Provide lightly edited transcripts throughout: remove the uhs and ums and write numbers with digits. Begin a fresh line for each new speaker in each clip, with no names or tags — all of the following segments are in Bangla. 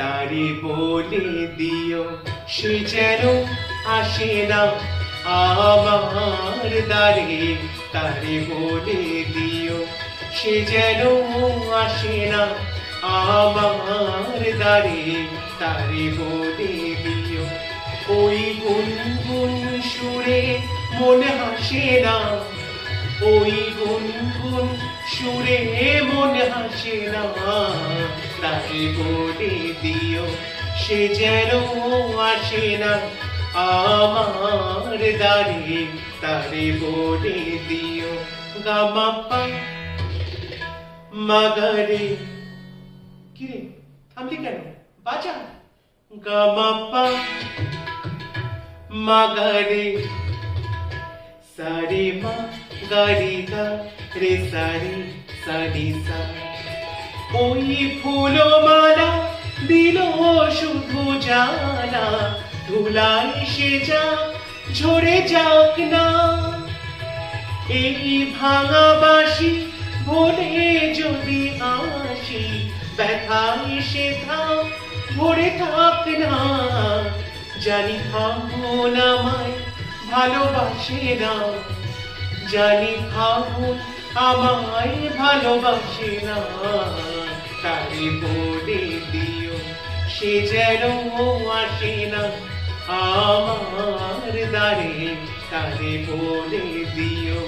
তারে বলে দিও সে যেন আসে না আমার দ্বারে। তারে বলে দিও সে যেন আসে না আমার দ্বারে। তারে বলে দিও ওই গুনগুন সুরে মনে হাসে না, ওই গুনগুন সুরে মনে হাসে না। তারে বলে দিও সে যেন আসে না আমার দ্বারে। তারে বলে দিও গামাপা মাগারে। কিরে থামলি কেন, বাজা। গামাপা মাগারে সারে মা গারি গা রে সারে সারি সা। ওই ফুলমালা দিল শুধু জানা, ধুলাই সে যা ঝরে যাক না। এই ভাঙা বাঁশি ভোলে যদি আসি, ব্যথায় সে থাম ভরে থাক না। জানি ফাগুন আমায় ভালোবাসে না, জানি ফাগুন আমায় ভালোবাসে না। তারে বলে দিও সে যেন আসে না আমার দ্বারে। তারে বলে দিও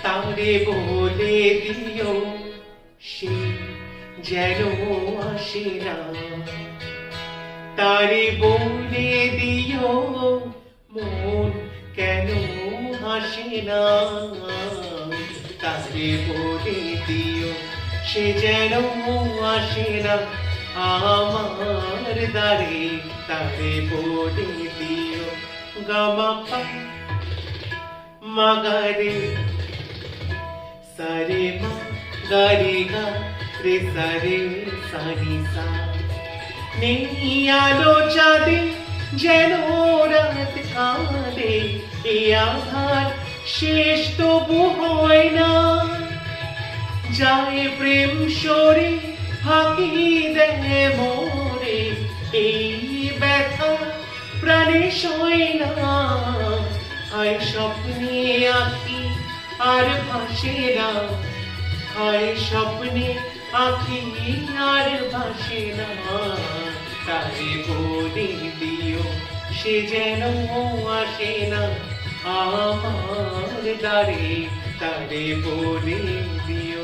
তারে বলে দিও সে যেন আসে না। তারে বলে দিও মন কেন হাসে না। তারে বলে দিও সে যেন আসে না আমার দ্বারে। তারে বলে দিও গামাপা মাগারে সারে মা গারে গা রে সারে সারি সা। নেই আলো চাঁদে যেন রাত কাঁদে, এ আধার শেষ তবু হয় না। যায় প্রেম সরে ফাঁকি দেয় মোরে, এই ব্যথা প্রাণে সয় না। হায় স্বপ্নে আঁকি আর ভাসে না, হায় স্বপ্নে আঁকি আর ভাসে না। তারে বলে দিও সে যেন আসে না আমার দ্বারে। তারে বলে দিও।